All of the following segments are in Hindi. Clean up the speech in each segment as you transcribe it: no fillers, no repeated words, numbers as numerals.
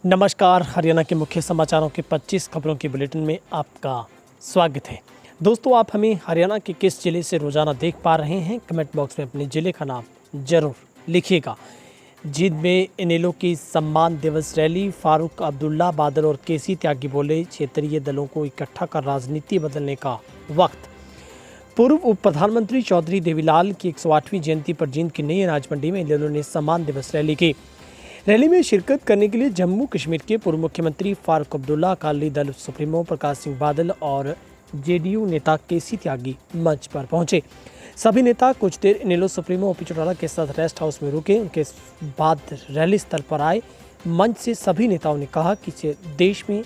नमस्कार। हरियाणा के मुख्य समाचारों के 25 खबरों के बुलेटिन में आपका स्वागत है। दोस्तों, आप हमें हरियाणा के किस जिले से रोजाना देख पा रहे हैं? कमेंट बॉक्स में अपने जिले का नाम जरूर लिखिएगा। जींद में इनेलो की सम्मान दिवस रैली, फारूक अब्दुल्ला, बादल और केसी त्यागी बोले, क्षेत्रीय दलों को इकट्ठा कर राजनीति बदलने का वक्त। पूर्व उप प्रधानमंत्री चौधरी देवीलाल की 108वीं जयंती पर जींद की नई अनाज मंडी में इनेलो ने सम्मान दिवस रैली की। रैली में शिरकत करने के लिए जम्मू कश्मीर के पूर्व मुख्यमंत्री फारूक अब्दुल्ला, अकाली दल सुप्रीमो प्रकाश सिंह बादल और जेडीयू नेता केसी त्यागी मंच पर पहुंचे। सभी नेता कुछ देर इनेलो सुप्रीमो ओपी चौटाला के साथ रेस्ट हाउस में रुके। उनके बाद रैली स्थल पर आए। मंच से सभी नेताओं ने कहा कि देश में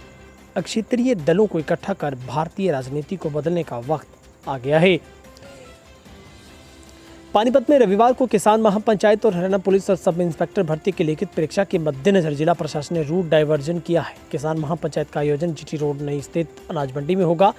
क्षेत्रीय दलों को इकट्ठा कर भारतीय राजनीति को बदलने का वक्त आ गया है। पानीपत में रविवार को किसान महापंचायत और हरियाणा पुलिस और सब इंस्पेक्टर भर्ती की लिखित परीक्षा के मद्देनजर जिला प्रशासन ने रूट डाइवर्जन किया है। किसान महापंचायत का आयोजन जीटी रोड नई स्थित अनाज मंडी में होगा।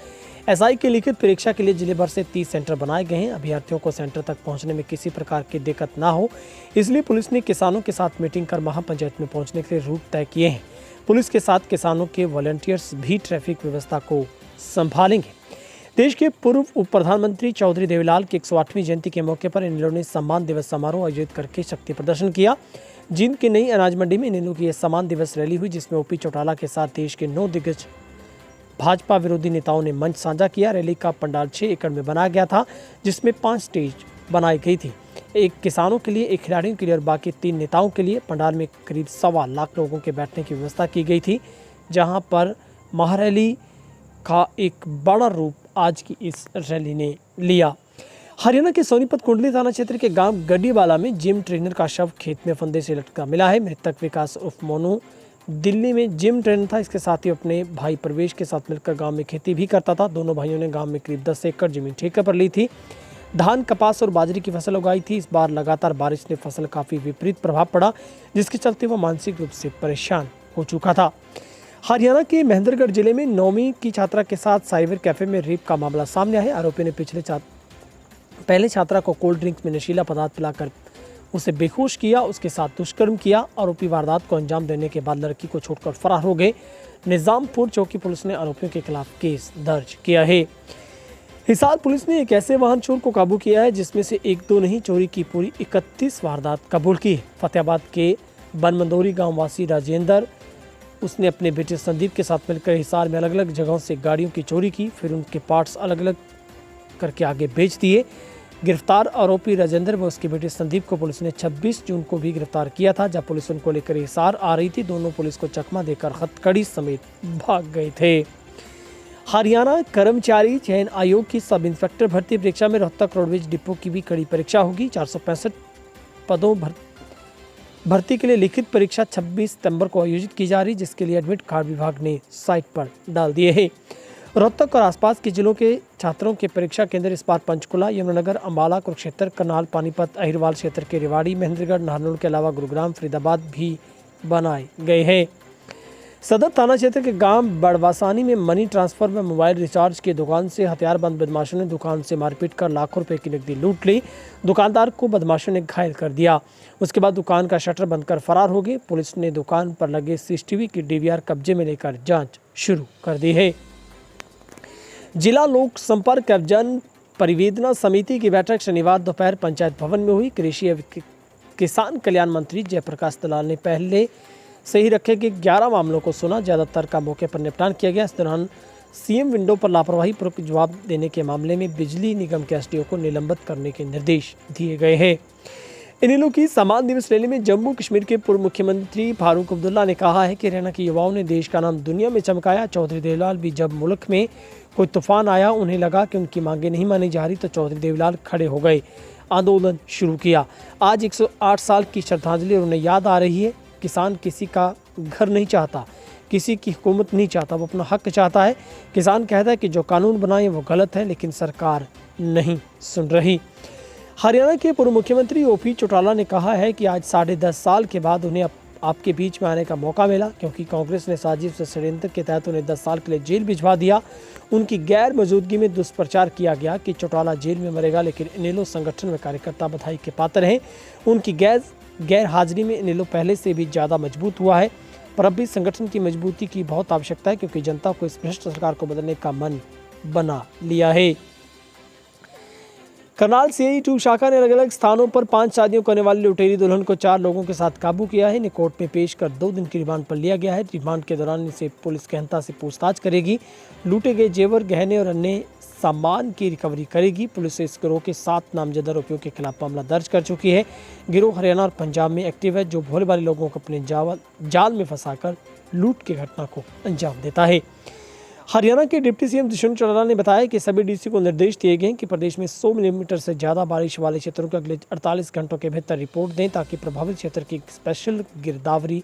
एसआई की लिखित परीक्षा के लिए जिले भर से 30 सेंटर बनाए गए हैं। अभ्यर्थियों को सेंटर तक पहुंचने में किसी प्रकार की दिक्कत ना हो, इसलिए पुलिस ने किसानों के साथ मीटिंग कर महापंचायत में पहुंचने के लिए रूट तय किए हैं। पुलिस के साथ किसानों के वॉलंटियर्स भी ट्रैफिक व्यवस्था को संभालेंगे। देश के पूर्व उप प्रधानमंत्री चौधरी देवीलाल की 108वीं जयंती के मौके पर इनेलो ने सम्मान दिवस समारोह आयोजित करके शक्ति प्रदर्शन किया। जींद की नई अनाज मंडी में इनेलो की यह सम्मान दिवस रैली हुई, जिसमें ओपी चौटाला के साथ देश के 9 दिग्गज भाजपा विरोधी नेताओं ने मंच साझा किया। रैली का पंडाल 6 एकड़ में बनाया गया था, जिसमें 5 स्टेज बनाई गई थी, एक किसानों के लिए, एक खिलाड़ियों के लिए और बाकी 3 नेताओं के लिए। पंडाल में करीब 1.25 लाख लोगों के बैठने की व्यवस्था की गई थी, जहाँ पर महारैली का एक बड़ा रूप आज की इस रैली ने लिया। हरियाणा के सोनीपत कुंडली थाना क्षेत्र के गांव गड्डीवाला में जिम ट्रेनर का शव खेत में फंदे से लटका मिला है। मृतक विकास उर्फ मोनू दिल्ली में जिम ट्रेनर था। इसके साथ ही अपने भाई प्रवेश के साथ मिलकर गांव में खेती भी करता था। दोनों भाइयों ने गांव में करीब 10 एकड़ जमीन ठेके पर ली थी। धान, कपास और बाजरे की फसल उगाई थी। इस बार लगातार बारिश ने फसल काफ़ी विपरीत प्रभाव पड़ा, जिसके चलते वह मानसिक रूप से परेशान हो चुका था। हरियाणा के महेंद्रगढ़ जिले में 9वीं की छात्रा के साथ साइबर कैफे में रेप का मामला सामने आया है। आरोपी ने पहले छात्रा को कोल्ड ड्रिंक्स में नशीला पदार्थ पिलाकर उसे बेहोश किया, उसके साथ दुष्कर्म किया। आरोपी वारदात को अंजाम देने के बाद लड़की को छोड़कर फरार हो गए। निजामपुर चौकी पुलिस ने आरोपियों के खिलाफ केस दर्ज किया है। हिसार पुलिस ने एक ऐसे वाहन चोर को काबू किया है जिसमें से 1-2 नहीं, चोरी की पूरी 31 वारदात कबूल की। फतेहाबाद के बनमंदोरी गाँव वासी राजेंद्र, उसने अपने बेटे संदीप के साथ मिलकर हिसार में अलग अलग जगहों से गाड़ियों की चोरी की, फिर उनके पार्ट्स अलग अलग करके आगे बेच दिए। गिरफ्तार आरोपी राजेंद्र व उसके बेटे संदीप को पुलिस ने 26 जून को भी गिरफ्तार किया था। जब पुलिस उनको लेकर हिसार आ रही थी, दोनों पुलिस को चकमा देकर हथकड़ी समेत भाग गए थे। हरियाणा कर्मचारी चयन आयोग की सब इंस्पेक्टर भर्ती परीक्षा में रोहतक रोडवेज डिपो की भी कड़ी परीक्षा होगी। 465 पदों भर्ती के लिए लिखित परीक्षा 26 सितंबर को आयोजित की जा रही, जिसके लिए एडमिट कार्ड विभाग ने साइट पर डाल दिए हैं। रोहतक और आसपास के जिलों के छात्रों के परीक्षा केंद्र इस बार पंचकुला, यमुनानगर, अंबाला, कुरुक्षेत्र, करनाल, पानीपत, अहिरवाल क्षेत्र के रेवाड़ी, महेंद्रगढ़, नारनौल के अलावा गुरुग्राम, फरीदाबाद भी बनाए गए हैं। सदर थाना क्षेत्र के गांव बड़वासानी में मनी ट्रांसफर व मोबाइल रिचार्ज की दुकान से हथियारबंद बदमाशों ने दुकान से मारपीट कर लाखों रुपए की नकदी लूट ली। दुकानदार को बदमाशों ने घायल कर दिया। उसके बाद दुकान का शटर बंद कर फरार हो गए। पुलिस ने दुकान पर लगे सीसीटीवी की डीवीआर कब्जे में लेकर जांच शुरू कर दी है। जिला लोक संपर्क जन परिवेदना समिति की बैठक शनिवार दोपहर पंचायत भवन में हुई। कृषि एवं किसान कल्याण मंत्री जयप्रकाश दलाल ने पहले से ही रखे गए 11 मामलों को सुना। ज़्यादातर का मौके पर निपटान किया गया। इस दौरान सीएम विंडो पर लापरवाही पूर्वक जवाब देने के मामले में बिजली निगम के एसडीओ को निलंबित करने के निर्देश दिए गए हैं। इनेलो की सम्मान दिवस रैली में जम्मू कश्मीर के पूर्व मुख्यमंत्री फारूक अब्दुल्ला ने कहा है कि हरियाणा के युवाओं ने देश का नाम दुनिया में चमकाया। चौधरी देवीलाल भी जब मुल्क में कोई तूफान आया, उन्हें लगा कि उनकी मांगें नहीं मानी जा रही, तो चौधरी देवीलाल खड़े हो गए, आंदोलन शुरू किया। आज 108 साल की श्रद्धांजलि उन्हें याद आ रही है। किसान किसी का घर नहीं चाहता, किसी की हुकूमत नहीं चाहता, वो अपना हक चाहता है। किसान कहता है कि जो कानून बनाए वो गलत है, लेकिन सरकार नहीं सुन रही। हरियाणा के पूर्व मुख्यमंत्री ओपी चौटाला ने कहा है कि आज 10.5 साल के बाद उन्हें आपके बीच में आने का मौका मिला, क्योंकि कांग्रेस ने साजिश से षड्यंत्र के तहत उन्हें 10 साल के लिए जेल भिजवा दिया। उनकी गैर मौजूदगी में दुष्प्रचार किया गया कि चौटाला जेल में मरेगा, लेकिन इनेलो संगठन में कार्यकर्ता बधाई के पात्र हैं। उनकी गैर हाजिरी में इनेलो पहले से भी ज़्यादा मजबूत हुआ है। पर अब भी संगठन की मजबूती की बहुत आवश्यकता है, क्योंकि जनता को इस भ्रष्ट सरकार को बदलने का मन बना लिया है। करनाल सीआई 2 शाखा ने अलग अलग स्थानों पर 5 शादियों करने वाली लुटेरी दुल्हन को 4 लोगों के साथ काबू किया है। इन्हें कोर्ट में पेश कर 2 दिन की रिमांड पर लिया गया है। रिमांड के दौरान इनसे पुलिस गहनता से पूछताछ करेगी, लूटे गए जेवर, गहने और अन्य सामान की रिकवरी करेगी। पुलिस इस गिरोह के 7 नामजद आरोपियों के खिलाफ मामला दर्ज कर चुकी है। गिरोह हरियाणा और पंजाब में एक्टिव है, जो भोले भाले लोगों को अपने जाल में फंसाकर लूट की घटना को अंजाम देता है। हरियाणा के डिप्टी सीएम दुष्यंत चौटाला ने बताया कि सभी डीसी को निर्देश दिए गए हैं कि प्रदेश में 100 मिलीमीटर से ज़्यादा बारिश वाले क्षेत्रों को अगले 48 घंटों के भीतर रिपोर्ट दें, ताकि प्रभावित क्षेत्र की स्पेशल गिरदावरी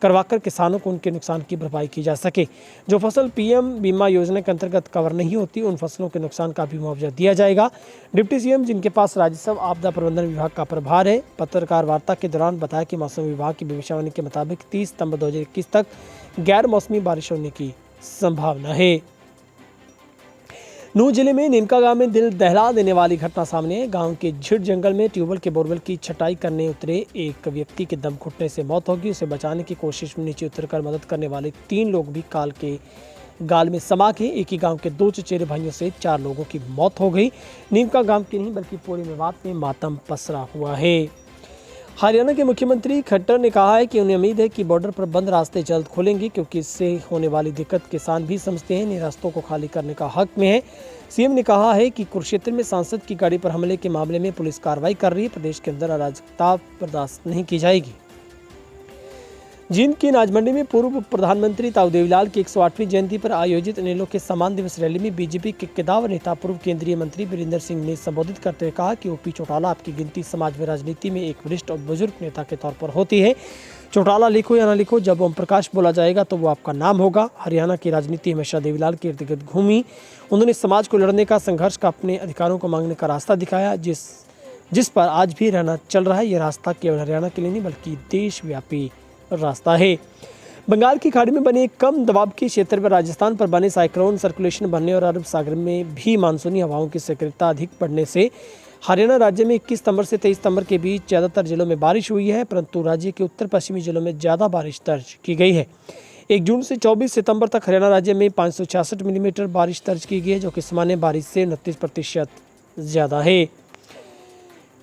करवाकर किसानों को उनके नुकसान की भरपाई की जा सके। जो फसल पीएम बीमा योजना के अंतर्गत कवर नहीं होती, उन फसलों के नुकसान का भी मुआवजा दिया जाएगा। डिप्टी सीएम, जिनके पास राजस्व आपदा प्रबंधन विभाग का प्रभार है, पत्रकार वार्ता के दौरान बताया कि मौसम विभाग की भविष्यवाणी के मुताबिक 30 सितंबर 2021 तक गैर मौसमी बारिश होने की संभावना है। नूंह जिले में नीमका गांव में दिल दहला देने वाली घटना सामने है। गांव के झिड़ जंगल में ट्यूबवेल के बोरवेल की छटाई करने उतरे एक व्यक्ति की दम घुटने से मौत होगी। उसे बचाने की कोशिश में नीचे उतरकर मदद करने वाले 3 लोग भी काल के गाल में समा गए। एक ही गांव के 2 चचेरे भाइयों से 4 लोगों की मौत हो गई। नीमका गांव की नहीं बल्कि पूरे मेवात में मातम पसरा हुआ है। हरियाणा के मुख्यमंत्री खट्टर ने कहा है कि उन्हें उम्मीद है कि बॉर्डर पर बंद रास्ते जल्द खोलेंगे, क्योंकि इससे होने वाली दिक्कत किसान भी समझते हैं। इन रास्तों को खाली करने का हक में है। सीएम ने कहा है कि कुरुक्षेत्र में सांसद की गाड़ी पर हमले के मामले में पुलिस कार्रवाई कर रही है। प्रदेश के अंदर अराजकता बर्दाश्त नहीं की जाएगी। जींद की अनाज मंडी में पूर्व प्रधानमंत्री ताऊ देवीलाल की 108वीं जयंती पर आयोजित इनेलो के सम्मान दिवस रैली में बीजेपी के कद्दावर नेता पूर्व केंद्रीय मंत्री वीरेंद्र सिंह ने संबोधित करते हुए कहा कि ओपी चौटाला आपकी गिनती समाज में राजनीति में एक वरिष्ठ और बुजुर्ग नेता के तौर पर होती है। चौटाला लिखो या ना लिखो, जब ओम प्रकाश बोला जाएगा तो वो आपका नाम होगा। हरियाणा की राजनीति हमेशा देवीलाल के इर्द गिर्द घूमी। उन्होंने समाज को लड़ने का, संघर्ष का, अपने अधिकारों को मांगने का रास्ता दिखाया, जिस पर आज भी रहना चल रहा है। ये रास्ता केवल हरियाणा के लिए नहीं बल्कि देशव्यापी रास्ता है। बंगाल की खाड़ी में बने एक कम दबाव के क्षेत्र पर राजस्थान पर बने साइक्लोन सर्कुलेशन बनने और अरब सागर में भी मानसूनी हवाओं की सक्रियता अधिक बढ़ने से हरियाणा राज्य में 21 सितंबर से 23 सितंबर के बीच ज़्यादातर जिलों में बारिश हुई है, परंतु राज्य के उत्तर पश्चिमी जिलों में ज़्यादा बारिश दर्ज की गई है। 1 जून से 24 सितंबर तक हरियाणा राज्य में 566 मिलीमीटर बारिश दर्ज की गई है, जो कि सामान्य बारिश से 29% ज़्यादा है।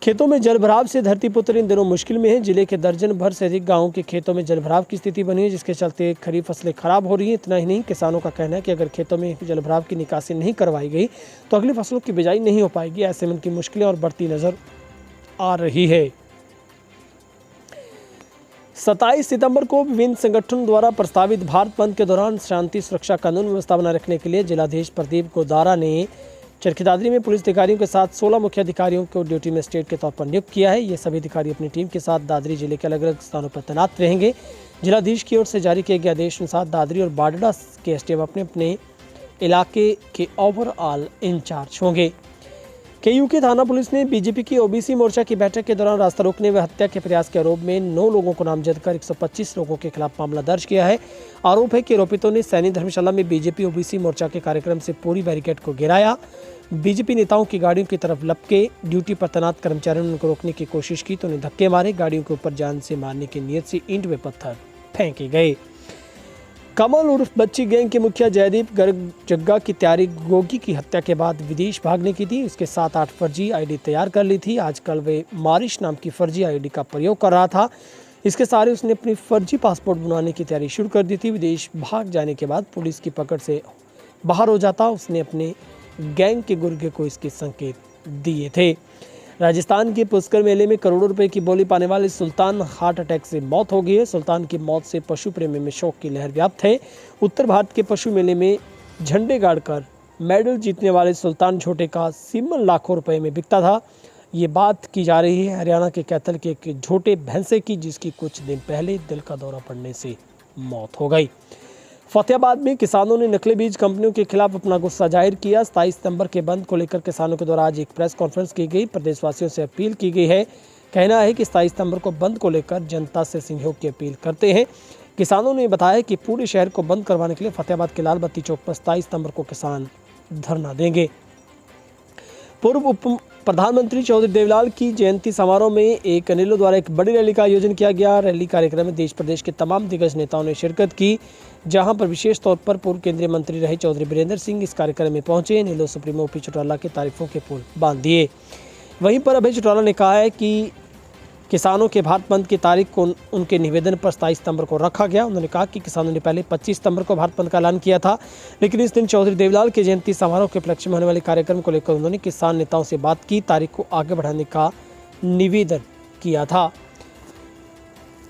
खेतों में जलभराव से धरतीपुत्र इन दिनों मुश्किल में है। जिले के दर्जन भर से अधिक गांवों के खेतों में जलभराव की स्थिति बनी है, जिसके चलते खरीफ फसलें खराब हो रही हैं। इतना ही नहीं, किसानों का कहना है कि अगर खेतों में जलभराव की निकासी नहीं करवाई गई तो अगली फसलों की बिजाई नहीं हो पाएगी। ऐसे में उनकी मुश्किलें और बढ़ती नजर आ रही है। 27 सितंबर को विभिन्न संगठनों द्वारा प्रस्तावित भारत बंद के दौरान शांति सुरक्षा कानून व्यवस्था बनाए रखने के लिए जिलाधीश प्रदीप गोदारा ने चरखी दादरी में पुलिस अधिकारियों के साथ 16 मुख्य अधिकारियों को ड्यूटी मजिस्ट्रेट के तौर पर नियुक्त किया है। ये सभी अधिकारी अपनी टीम के साथ दादरी जिले के अलग अलग स्थानों पर तैनात रहेंगे। जिलाधीश की ओर से जारी किए गए आदेश अनुसार दादरी और बाडड़ा के एसडीएम अपने अपने इलाके के ओवरऑल इंचार्ज होंगे। केयू के थाना पुलिस ने बीजेपी की ओबीसी मोर्चा की बैठक के दौरान रास्ता रोकने व हत्या के प्रयास के आरोप में 9 लोगों को नामजद कर 125 लोगों के खिलाफ मामला दर्ज किया है। आरोप है कि आरोपितों ने सैनी धर्मशाला में बीजेपी ओबीसी मोर्चा के कार्यक्रम से पूरी बैरिकेड को गिराया। बीजेपी नेताओं की गाड़ियों की तरफ लपके ड्यूटी पर तैनात कर्मचारियों ने उनको रोकने की कोशिश की तो उन्हें धक्के मारे। गाड़ियों के ऊपर जान से मारने की नीयत से ईंट व पत्थर फेंके गए। कमल उर्फ बच्ची गैंग के मुखिया जयदीप गर्ग जग्गा की तैयारी गोगी की हत्या के बाद विदेश भागने की थी। उसके 7-8 फर्जी आईडी तैयार कर ली थी। आजकल वे मारिश नाम की फर्जी आईडी का प्रयोग कर रहा था। इसके सारे उसने अपनी फर्जी पासपोर्ट बनवाने की तैयारी शुरू कर दी थी। विदेश भाग जाने के बाद पुलिस की पकड़ से बाहर हो जाता उसने अपने गैंग के गुर्गे को इसके संकेत दिए थे। राजस्थान के पुष्कर मेले में करोड़ों रुपए की बोली पाने वाले सुल्तान हार्ट अटैक से मौत हो गई है। सुल्तान की मौत से पशु प्रेमी में शोक की लहर व्याप्त है। उत्तर भारत के पशु मेले में झंडे गाड़कर मेडल जीतने वाले सुल्तान झोटे का सीमन लाखों रुपए में बिकता था। ये बात की जा रही है हरियाणा के कैथल के एक झोटे भैंसे की, जिसकी कुछ दिन पहले दिल का दौरा पड़ने से मौत हो गई। फतेहाबाद में किसानों ने नकली बीज कंपनियों के खिलाफ अपना गुस्सा जाहिर किया। 27 सितंबर के बंद को लेकर किसानों के द्वारा आज एक प्रेस कॉन्फ्रेंस की गई। प्रदेशवासियों से अपील की गई है। कहना है कि 27 सितंबर को बंद को लेकर जनता से सहयोग की अपील करते हैं। किसानों ने बताया कि पूरे शहर को बंद करवाने के लिए फतेहाबाद के लाल बत्ती चौक पर 27 सितंबर को किसान धरना देंगे। पूर्व उप प्रधानमंत्री चौधरी देवलाल की जयंती समारोह में एक अनिलों द्वारा एक बड़ी रैली का आयोजन किया गया। रैली कार्यक्रम में देश प्रदेश के तमाम दिग्गज नेताओं ने शिरकत की, जहां पर विशेष तौर पर पूर्व केंद्रीय मंत्री रहे चौधरी बीरेंद्र सिंह इस कार्यक्रम में पहुंचे। अनिलों सुप्रीमो ओपी चौटाला के तारीफों के पुल बांध दिए। वहीं पर अभय चौटाला ने कहा है कि किसानों के भारत बंद की तारीख को उनके निवेदन पर 27 सितंबर को रखा गया। उन्होंने कहा कि किसानों ने पहले 25 सितंबर को भारत बंद का ऐलान किया था, लेकिन इस दिन चौधरी देवलाल के जयंती समारोह के उपलक्ष्य में होने वाले कार्यक्रम को लेकर उन्होंने किसान नेताओं से बात की, तारीख को आगे बढ़ाने का निवेदन किया था।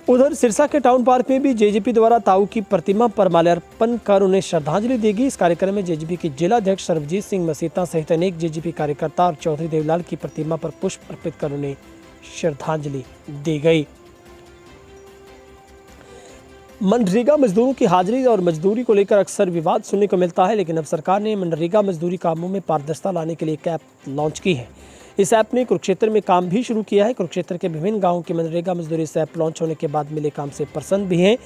उधर सिरसा के टाउन पार्क में भी जेजेपी द्वारा ताऊ की प्रतिमा पर माल्यार्पण कर उन्हें श्रद्धांजलि दी गई। इस कार्यक्रम में जेजेपी के जिला अध्यक्ष सर्वजीत सिंह मसीता सहित अनेक जेजेपी कार्यकर्ता और चौधरी देवलाल की प्रतिमा पर पुष्प अर्पित कर उन्हें श्रद्धांजलि दी गई। मनरेगा मजदूरों की हाजिरी और मजदूरी को लेकर अक्सर विवाद सुनने को मिलता है, लेकिन अब सरकार ने मनरेगा मजदूरी कामों में पारदर्शिता लाने के लिए एक ऐप लॉन्च की है। इस ऐप ने कुरुक्षेत्र में काम भी शुरू किया है। कुरुक्षेत्र के विभिन्न गांवों की मनरेगा मजदूरी इस ऐप लॉन्च होने के बाद मिले काम से प्रसन्न भी हैं।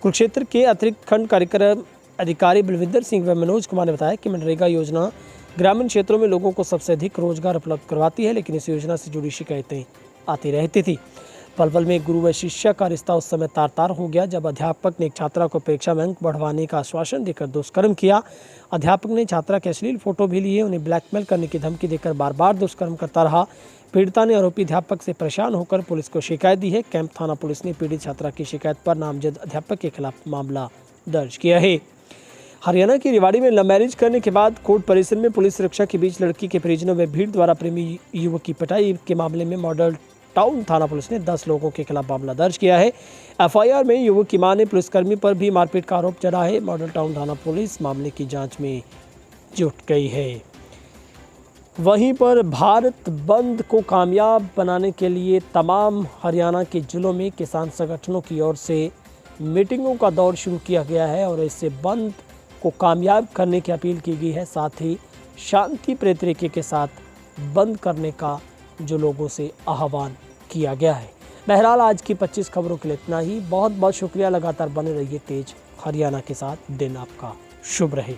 कुरुक्षेत्र के अतिरिक्त खंड कार्यक्रम अधिकारी बलविंदर सिंह व मनोज कुमार ने बताया कि मनरेगा योजना ग्रामीण क्षेत्रों में लोगों को सबसे अधिक रोजगार उपलब्ध करवाती है, लेकिन इस योजना से जुड़ी शिकायतें आती रहती थी। पलवल में गुरु व शिष्य का रिश्ता उस समय तार तार हो गया जब अध्यापक ने एक छात्रा को परीक्षा में अंक बढ़वाने का आश्वासन देकर दुष्कर्म किया। अध्यापक ने छात्रा के अश्लील फोटो भी लिए, उन्हें ब्लैकमेल करने की धमकी देकर बार बार दुष्कर्म करता रहा। पीड़िता ने आरोपी अध्यापक से परेशान होकर पुलिस को शिकायत दी है। कैंप थाना पुलिस ने पीड़ित छात्रा की शिकायत पर नामजद अध्यापक के खिलाफ मामला दर्ज किया है। हरियाणा की रेवाड़ी में लव मैरिज करने के बाद कोर्ट परिसर में पुलिस सुरक्षा के बीच लड़की के परिजनों में भीड़ द्वारा प्रेमी युवक की पिटाई के मामले में मॉडल टाउन थाना पुलिस ने 10 लोगों के खिलाफ मामला दर्ज किया है। एफआईआर में युवक की मां ने पुलिसकर्मी पर भी मारपीट का आरोप चढ़ा है। मॉडल टाउन थाना पुलिस मामले की जांच में जुट गई है। वहीं पर भारत बंद को कामयाब बनाने के लिए तमाम हरियाणा के जिलों में किसान संगठनों की ओर से मीटिंगों का दौर शुरू किया गया है और इससे बंद को कामयाब करने की अपील की गई है। साथ ही शांतिप्रिय तरीके के साथ बंद करने का जो लोगों से आह्वान किया गया है। बहरहाल आज की 25 खबरों के लिए इतना ही। बहुत बहुत शुक्रिया। लगातार बने रहिए तेज हरियाणा के साथ। दिन आपका शुभ रहे।